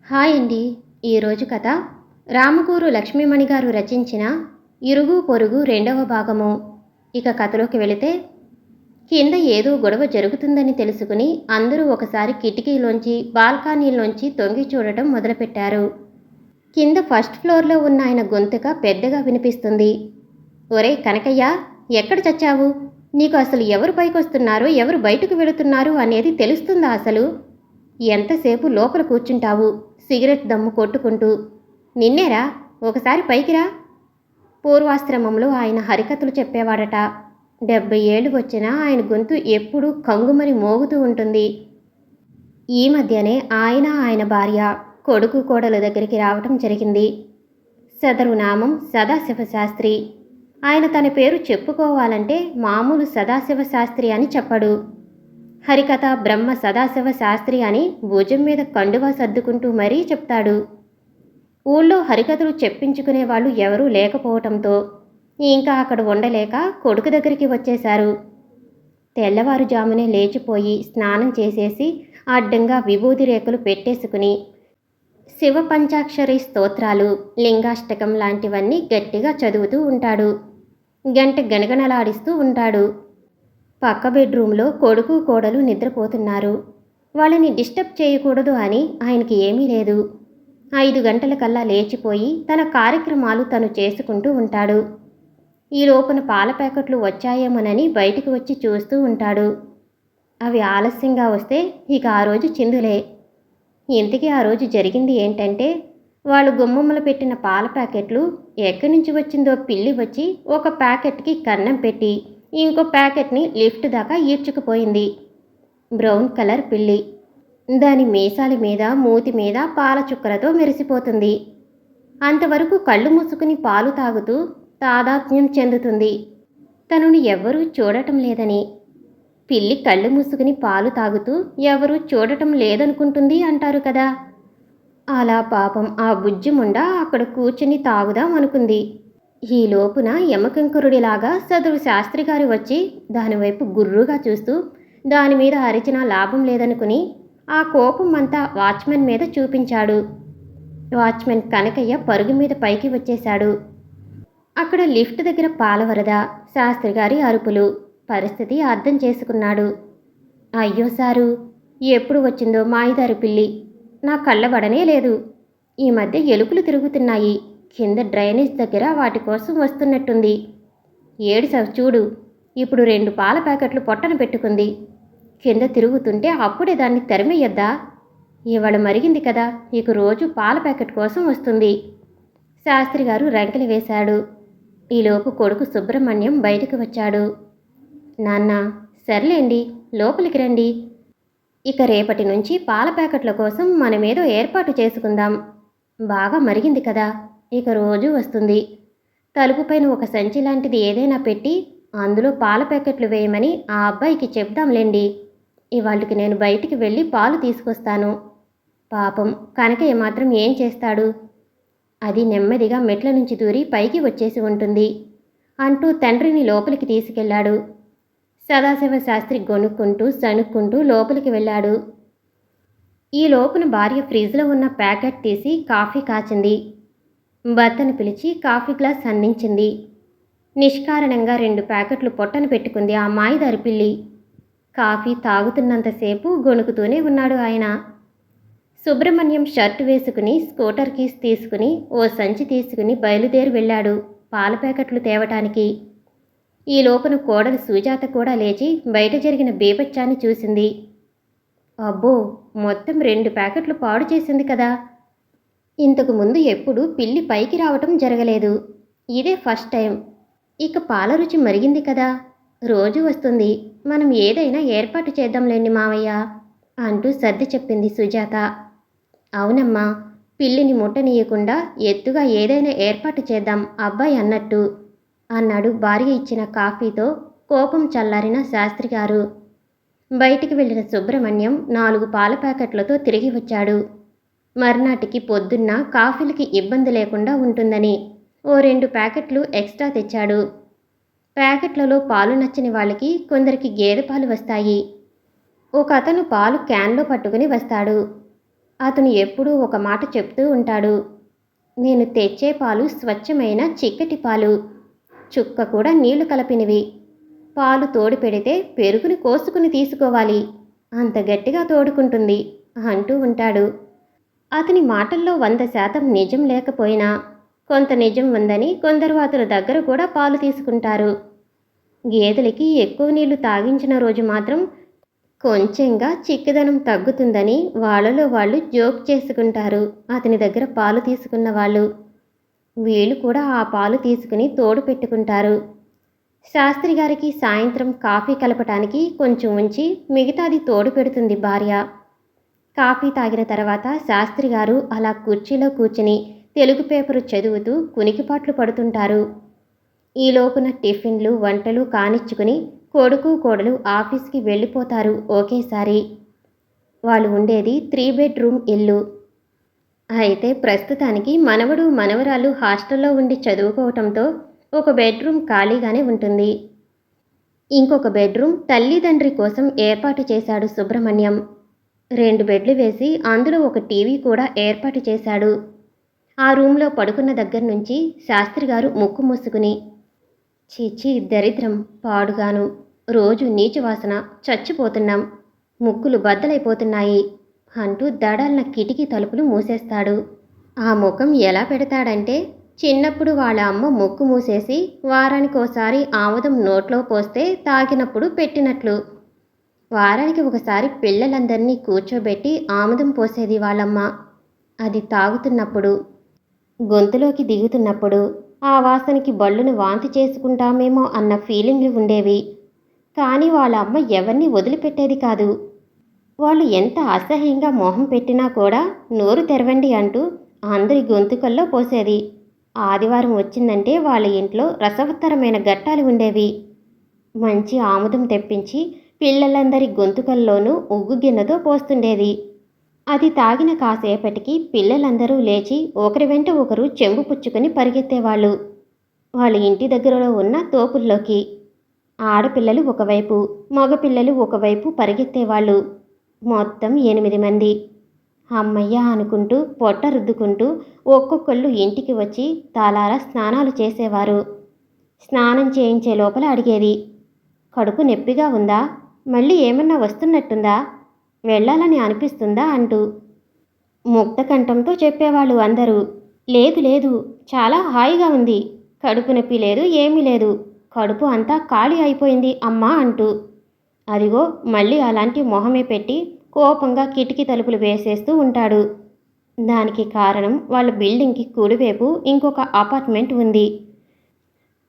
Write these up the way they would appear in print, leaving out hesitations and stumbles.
Hi అండి. ఈరోజు కథ రామకూరు లక్ష్మీమణి గారు రచించిన ఇరుగు పొరుగు రెండవ భాగము. ఇక కథలోకి వెళితే, కింద ఏదో గొడవ జరుగుతుందని తెలుసుకుని అందరూ ఒకసారి కిటికీలోంచి బాల్కనీలోంచి తొంగి చూడటం మొదలుపెట్టారు. కింద ఫస్ట్ ఫ్లోర్లో ఉన్న ఆయన గొంతుక పెద్దగా వినిపిస్తుంది. ఒరేయ్ కనకయ్య, ఎక్కడ చచ్చావు? నీకు అసలు ఎవరు పైకొస్తున్నారో ఎవరు బయటకు వెళుతున్నారు అనేది తెలుస్తుందా అసలు? ఎంతసేపు లోపల కూర్చుంటావు సిగరెట్ దమ్ము కొట్టుకుంటూ? నిన్నేరా, ఒకసారి పైకిరా. పూర్వాశ్రమంలో ఆయన హరికథలు చెప్పేవాడట. 70 ఏళ్ళు వచ్చినా ఆయన గొంతు ఎప్పుడూ కంగుమని మోగుతూ ఉంటుంది. ఈ మధ్యనే ఆయన భార్య కొడుకు కోడల దగ్గరికి రావటం జరిగింది. సదరు నామం సదాశివశాస్త్రి. ఆయన తన పేరు చెప్పుకోవాలంటే మామూలు సదాశివశాస్త్రి అని చెప్పడు. హరికథ బ్రహ్మ సదాశివ శాస్త్రి అని భుజం మీద కండువా సర్దుకుంటూ మరీ చెప్తాడు. ఊళ్ళో హరికథలు చెప్పించుకునే వాళ్ళు ఎవరూ లేకపోవటంతో ఇంకా అక్కడ ఉండలేక కొడుకు దగ్గరికి వచ్చేశారు. తెల్లవారుజామునే లేచిపోయి స్నానం చేసేసి అడ్డంగా విభూది రేకులు పెట్టేసుకుని శివ పంచాక్షరి స్తోత్రాలు, లింగాష్టకం లాంటివన్నీ గట్టిగా చదువుతూ ఉంటాడు. గంట గణగణలాడిస్తూ ఉంటాడు. పక్క బెడ్రూమ్లో కొడుకు కోడలు నిద్రపోతున్నారు. వాళ్ళని డిస్టర్బ్ చేయకూడదు అని ఆయనకి ఏమీ లేదు. 5 గంటలకల్లా లేచిపోయి తన కార్యక్రమాలు తను చేసుకుంటూ ఉంటాడు. ఈ లోపున పాల ప్యాకెట్లు వచ్చాయేమోనని బయటికి వచ్చి చూస్తూ ఉంటాడు. అవి ఆలస్యంగా వస్తే ఇక ఆ రోజు చిందులే. ఇంతకీ ఆ రోజు జరిగింది ఏంటంటే, వాళ్ళు గుమ్మమ్మలు పెట్టిన పాల ప్యాకెట్లు ఎక్కడి నుంచి వచ్చిందో పిల్లి వచ్చి ఒక ప్యాకెట్కి కన్నం పెట్టి ఇంకో ప్యాకెట్ని లిఫ్ట్ దాకా ఈడ్చుకుపోయింది. బ్రౌన్ కలర్ పిల్లి. దాని మీసాల మీద మూతి మీద పాల చుక్కలతో మెరిసిపోతుంది. అంతవరకు కళ్ళు మూసుకుని పాలు తాగుతూ తాదాత్మ్యం చెందుతుంది, తనను ఎవ్వరూ చూడటం లేదని. పిల్లి కళ్ళు మూసుకుని పాలు తాగుతూ ఎవరూ చూడటం లేదనుకుంటుంది అంటారు కదా. అలా పాపం ఆ బుజ్జిముండ అక్కడ కూర్చుని తాగుదాం అనుకుంది. ఈ లోపున యమకింకరుడిలాగా సదరు శాస్త్రిగారు వచ్చి దానివైపు గుర్రుగా చూస్తూ దానిమీద అరిచినా లాభం లేదనుకుని ఆ కోపం అంతా వాచ్మెన్ మీద చూపించాడు. వాచ్మెన్ కనకయ్య పరుగు మీద పైకి వచ్చేశాడు. అక్కడ లిఫ్ట్ దగ్గర పాలవరద, శాస్త్రిగారి అరుపులు. పరిస్థితి అర్థం చేసుకున్నాడు. అయ్యో సారు, ఎప్పుడు వచ్చిందో మాయిదారి పిల్లి. నా కళ్ళబడనే లేదు. ఈ మధ్య ఎలుకలు తిరుగుతున్నాయి. కింద డ్రైనేజ్ దగ్గర వాటి కోసం వస్తున్నట్టుంది. ఏడుసావు చూడు. ఇప్పుడు 2 పాల ప్యాకెట్లు పొట్టన పెట్టుకుంది. కింద తిరుగుతుంటే అప్పుడే దాన్ని తరిమెయ్యొద్దా? ఇవాళ మరిగింది కదా, ఇక రోజు పాల ప్యాకెట్ కోసం వస్తుంది. శాస్త్రిగారు రంకెలు వేశాడు. ఈలోపు కొడుకు సుబ్రహ్మణ్యం బయటకు వచ్చాడు. నాన్న, సర్లేండి, లోపలికి రండి. ఇక రేపటి నుంచి పాల ప్యాకెట్ల కోసం మనమేదో ఏర్పాటు చేసుకుందాం. బాగా మరిగింది కదా, ఇక రోజు వస్తుంది. తలుపు పైన ఒక సంచి లాంటిది ఏదైనా పెట్టి అందులో పాల ప్యాకెట్లు వేయమని ఆ అబ్బాయికి చెప్దాంలేండి. ఇవాళకి నేను బయటికి వెళ్ళి పాలు తీసుకొస్తాను. పాపం కనకయ్య మాత్రం ఏం చేస్తాడు? అది నెమ్మదిగా మెట్ల నుంచి దూరి పైకి వచ్చేసి ఉంటుంది అంటూ తండ్రిని లోపలికి తీసుకెళ్లాడు. సదాశివ శాస్త్రి గొనుక్కుంటూ సణుక్కుంటూ లోపలికి వెళ్ళాడు. ఈ లోపున భార్య ఫ్రిడ్జ్లో ఉన్న ప్యాకెట్ తీసి కాఫీ కాచింది. భర్తను పిలిచి కాఫీ గ్లాస్ అందించింది. నిష్కారణంగా 2 ప్యాకెట్లు పొట్టన పెట్టుకుంది ఆ మాయిదారి పిల్లి. కాఫీ తాగుతున్నంతసేపు గొణుకుతూనే ఉన్నాడు ఆయన. సుబ్రహ్మణ్యం షర్ట్ వేసుకుని స్కూటర్ కీస్ తీసుకుని ఓ సంచి తీసుకుని బయలుదేరి వెళ్ళాడు పాల ప్యాకెట్లు తేవటానికి. ఈ లోపున కోడలు సుజాత కూడా లేచి బయట జరిగిన బీభత్సాన్ని చూసింది. అబ్బో, మొత్తం 2 ప్యాకెట్లు పాడు చేసింది కదా. ఇంతకు ముందు ఎప్పుడూ పిల్లి పైకి రావటం జరగలేదు. ఇదే ఫస్ట్ టైం. ఇక పాల రుచి మరిగింది కదా, రోజు వస్తుంది. మనం ఏదైనా ఏర్పాటు చేద్దాంలేండి మావయ్య అంటూ సర్ది చెప్పింది సుజాత. అవునమ్మా, పిల్లిని ముట్టనీయకుండా ఎత్తుగా ఏదైనా ఏర్పాటు చేద్దాం అబ్బాయి అన్నట్టు అన్నాడు భార్య ఇచ్చిన కాఫీతో కోపం చల్లారిన శాస్త్రిగారు. బయటికి వెళ్ళిన సుబ్రహ్మణ్యం 4 పాల ప్యాకెట్లతో తిరిగి వచ్చాడు. మర్నాటికి పొద్దున్న కాఫీలకి ఇబ్బంది లేకుండా ఉంటుందని ఓ 2 ప్యాకెట్లు ఎక్స్ట్రా తెచ్చాడు. ప్యాకెట్లలో పాలు నచ్చని వాళ్ళకి కొందరికి గేదె పాలు వస్తాయి. ఒక అతను పాలు క్యాన్లో పట్టుకుని వస్తాడు. అతను ఎప్పుడూ ఒక మాట చెప్తూ ఉంటాడు. నేను తెచ్చే పాలు స్వచ్ఛమైన చిక్కటి పాలు, చుక్క కూడా నీళ్లు కలిపినవి. పాలు తోడు పెడితే పెరుగుని కోసుకుని తీసుకోవాలి, అంత గట్టిగా తోడుకుంటుంది అంటూ ఉంటాడు. అతని మాటల్లో 100% నిజం లేకపోయినా కొంత నిజం ఉందని కొందరు అతని దగ్గర కూడా పాలు తీసుకుంటారు. గేదెలకి ఎక్కువ నీళ్లు తాగించిన రోజు మాత్రం కొంచెంగా చిక్కదనం తగ్గుతుందని వాళ్ళలో వాళ్ళు జోక్ చేసుకుంటారు అతని దగ్గర పాలు తీసుకున్న వాళ్ళు. వీళ్ళు కూడా ఆ పాలు తీసుకుని తోడు పెట్టుకుంటారు. శాస్త్రి గారికి సాయంత్రం కాఫీ కలపటానికి కొంచెం ఉంచి మిగతాది తోడు పెడుతుంది భార్య. కాఫీ తాగిన తర్వాత శాస్త్రి గారు అలా కుర్చీలో కూర్చుని తెలుగు పేపరు చదువుతూ కునికిపాట్లు పడుతుంటారు. ఈ లోపున టిఫిన్లు వంటలు కానిచ్చుకుని కొడుకు కోడలు ఆఫీస్కి వెళ్ళిపోతారు ఒకేసారి. వాళ్ళు ఉండేది 3 బెడ్రూమ్ ఇల్లు. అయితే ప్రస్తుతానికి మనవడు మనవరాలు హాస్టల్లో ఉండి చదువుకోవటంతో ఒక బెడ్రూమ్ ఖాళీగానే ఉంటుంది. ఇంకొక బెడ్రూమ్ తల్లిదండ్రి కోసం ఏర్పాటు చేశాడు సుబ్రహ్మణ్యం. 2 బెడ్లు వేసి అందులో ఒక టీవీ కూడా ఏర్పాటు చేశాడు. ఆ రూమ్లో పడుకున్న దగ్గర నుంచి శాస్త్రి గారు ముక్కు మూసుకుని, చీచీ దరిద్రం, పాడుగాను, రోజు నీచు వాసన, చచ్చిపోతున్నాం, ముక్కులు బద్దలైపోతున్నాయి అంటూ దడాలన కిటికీ తలుపులు మూసేస్తాడు. ఆ ముఖం ఎలా పెడతాడంటే చిన్నప్పుడు వాళ్ళ అమ్మ ముక్కు మూసేసి వారానికోసారి ఆముదం నోట్లో పోస్తే తాగినప్పుడు పెట్టినట్లు. వారానికి ఒకసారి పిల్లలందరినీ కూర్చోబెట్టి ఆముదం పోసేది వాళ్ళమ్మ. అది తాగుతున్నప్పుడు, గొంతులోకి దిగుతున్నప్పుడు ఆ వాసనకి బళ్ళును వాంతి చేసుకుంటామేమో అన్న ఫీలింగ్లు ఉండేవి. కానీ వాళ్ళ అమ్మ ఎవరిని వదిలిపెట్టేది కాదు. వాళ్ళు ఎంత అసహ్యంగా మొహం పెట్టినా కూడా నోరు తెరవండి అంటూ అందరి గొంతుకల్లో పోసేది. ఆదివారం వచ్చిందంటే వాళ్ళ ఇంట్లో రసవత్తరమైన గట్టాలు ఉండేవి. మంచి ఆముదం తెప్పించి పిల్లలందరి గొంతుకల్లోనూ ఉగ్గు గిన్నెతో పోస్తుండేది. అది తాగిన కాసేపటికి పిల్లలందరూ లేచి ఒకరి వెంట ఒకరు చెంబు పుచ్చుకొని పరిగెత్తేవాళ్ళు వాళ్ళ ఇంటి దగ్గరలో ఉన్న తోపుల్లోకి. ఆడపిల్లలు ఒకవైపు, మగపిల్లలు ఒకవైపు పరిగెత్తేవాళ్ళు. మొత్తం 8 మంది. అమ్మయ్య అనుకుంటూ పొట్ట రుద్దుకుంటూ ఒక్కొక్కళ్ళు ఇంటికి వచ్చి తలారా స్నానాలు చేసేవారు. స్నానం చేయించే లోపల అడిగేది, కడుపు నొప్పిగా ఉందా, మళ్ళీ ఏమన్నా వస్తున్నట్టుందా, వెళ్ళాలని అనిపిస్తుందా అంటూ. ముక్తకంఠంతో చెప్పేవాళ్ళు అందరూ, లేదు లేదు, చాలా హాయిగా ఉంది, కడుపు నొప్పి లేదు, ఏమీ లేదు, కడుపు అంతా ఖాళీ అయిపోయింది అమ్మా అంటూ. అదిగో మళ్ళీ అలాంటి మొహమే పెట్టి కోపంగా కిటికీ తలుపులు వేసేస్తూ ఉంటాడు. దానికి కారణం వాళ్ళ బిల్డింగ్కి కుడివైపు ఇంకొక అపార్ట్మెంట్ ఉంది.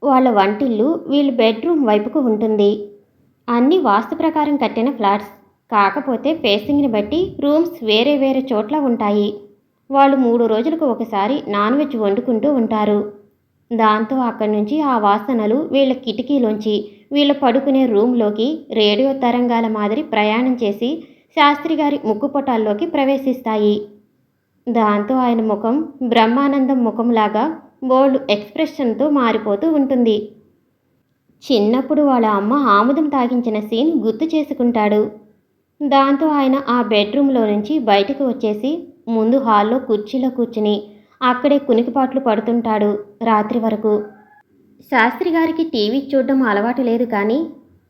వాళ్ళ వంటిల్లు వీళ్ళ బెడ్రూమ్ వైపుకు ఉంటుంది. అన్నీ వాస్తు ప్రకారం కట్టిన ఫ్లాట్స్, కాకపోతే ఫేసింగ్ని బట్టి రూమ్స్ వేరే వేరే చోట్ల ఉంటాయి. వాళ్ళు 3 రోజులకు ఒకసారి నాన్ వెజ్ వండుకుంటూ ఉంటారు. దాంతో అక్కడి నుంచి ఆ వాసనలు వీళ్ళ కిటికీలోంచి వీళ్ళ పడుకునే రూమ్లోకి రేడియో తరంగాల మాదిరి ప్రయాణం చేసి శాస్త్రిగారి ముక్కుపొటాల్లోకి ప్రవేశిస్తాయి. దాంతో ఆయన ముఖం బ్రహ్మానందం ముఖంలాగా బోల్డ్ ఎక్స్ప్రెషన్తో మారిపోతూ ఉంటుంది. చిన్నప్పుడు వాళ్ళ అమ్మ ఆముదం తాగించిన సీన్ గుర్తు చేసుకుంటాడు. దాంతో ఆయన ఆ బెడ్రూమ్లో నుంచి బయటకు వచ్చేసి ముందు హాల్లో కుర్చీలో కూర్చుని అక్కడే కునికిపాట్లు పడుతుంటాడు రాత్రి వరకు. శాస్త్రి గారికి టీవీ చూడడం అలవాటు లేదు, కానీ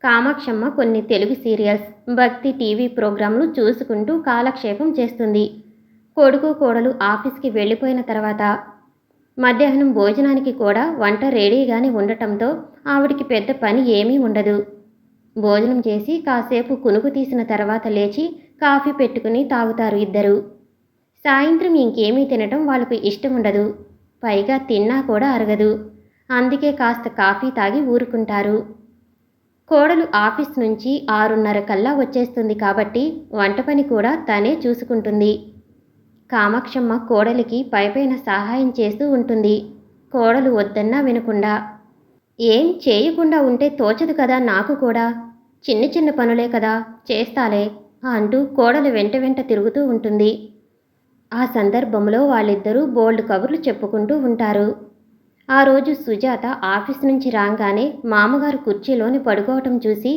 కామాక్షమ్మ కొన్ని తెలుగు సీరియల్స్, భక్తి టీవీ ప్రోగ్రాంలు చూసుకుంటూ కాలక్షేపం చేస్తుంది. కొడుకు కోడలు ఆఫీస్కి వెళ్ళిపోయిన తర్వాత మధ్యాహ్నం భోజనానికి కూడా వంట రెడీగానే ఉండటంతో ఆవిడికి పెద్ద పని ఏమీ ఉండదు. భోజనం చేసి కాసేపు కునుకు తీసిన తర్వాత లేచి కాఫీ పెట్టుకుని తాగుతారు ఇద్దరు. సాయంత్రం ఇంకేమీ తినటం వాళ్ళకు ఇష్టం ఉండదు, పైగా తిన్నా కూడా అరగదు. అందుకే కాస్త కాఫీ తాగి ఊరుకుంటారు. కోడలు ఆఫీస్ నుంచి 6:30 కల్లా వచ్చేస్తుంది కాబట్టి వంట పని కూడా తనే చూసుకుంటుంది. కామాక్షమ్మ కోడలికి పైపైన సహాయం చేస్తూ ఉంటుంది. కోడలు వద్దన్నా వినకుండా. ఏం చేయకుండా ఉంటే తోచదు కదా నాకు కూడా, చిన్న చిన్న పనులే కదా, చేస్తాలే అంటూ కోడలు వెంట వెంట తిరుగుతూ ఉంటుంది. ఆ సందర్భంలో వాళ్ళిద్దరూ బోల్డ్ కబుర్లు చెప్పుకుంటూ ఉంటారు. ఆ రోజు సుజాత ఆఫీస్ నుంచి రాగానే మామగారు కుర్చీలోని పడుకోవటం చూసి,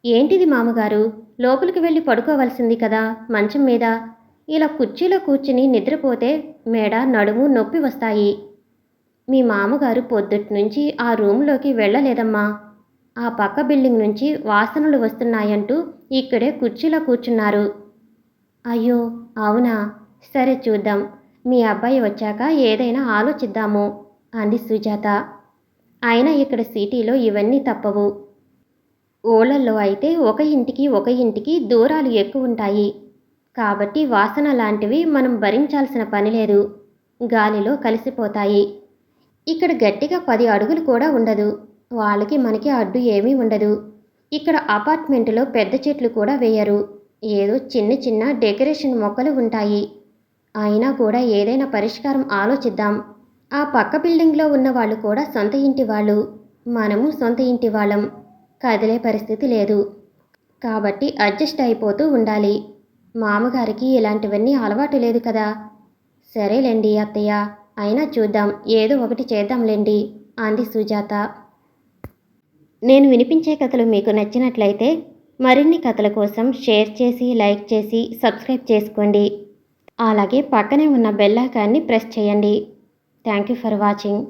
ఏంటిది మామగారు, లోపలికి వెళ్ళి పడుకోవలసింది కదా మంచం మీద, ఇలా కుర్చీలో కూర్చుని నిద్రపోతే మెడ నడుము నొప్పి వస్తాయి. మీ మామగారు పొద్దుట్నుంచి ఆ రూంలోకి వెళ్ళలేదమ్మా. ఆ పక్క బిల్డింగ్ నుంచి వాసనలు వస్తున్నాయంటూ ఇక్కడే కుర్చీలో కూర్చున్నారు. అయ్యో, అవునా? సరే చూద్దాం. మీ అబ్బాయి వచ్చాక ఏదైనా ఆలోచిద్దాము అంది సుజాత. అయినా ఇక్కడ సిటీలో ఇవన్నీ తప్పవు. ఊళ్ళల్లో అయితే ఒక ఇంటికి దూరాలు ఎక్కువుంటాయి. కాబట్టి వాసన లాంటివి మనం భరించాల్సిన పని లేదు. గాలిలో కలిసిపోతాయి. ఇక్కడ గట్టిగా 10 అడుగులు కూడా ఉండదు. వాళ్ళకి మనకి అడ్డు ఏమీ ఉండదు. ఇక్కడ అపార్ట్మెంటులో పెద్ద చెట్లు కూడా వేయరు. ఏదో చిన్న చిన్న డెకరేషన్ మొక్కలు ఉంటాయి. అయినా కూడా ఏదైనా పరిష్కారం ఆలోచిద్దాం. ఆ పక్క బిల్డింగ్లో ఉన్న వాళ్ళు కూడా సొంత ఇంటి వాళ్ళు. మనము సొంత ఇంటి వాళ్ళం. కదిలే పరిస్థితి లేదు. కాబట్టి అడ్జస్ట్ అయిపోతూ ఉండాలి. మామగారికి ఇలాంటివన్నీ అలవాటు లేదు కదా. సరేలేండి అత్తయ్య, అయినా చూద్దాం, ఏదో ఒకటి చేద్దాంలేండి అంది సుజాత. నేను వినిపించే కథలు మీకు నచ్చినట్లయితే మరిన్ని కథల కోసం షేర్ చేసి, లైక్ చేసి, సబ్స్క్రైబ్ చేసుకోండి. అలాగే పక్కనే ఉన్న బెల్ ఐకాన్ని ప్రెస్ చేయండి. Thank you for watching.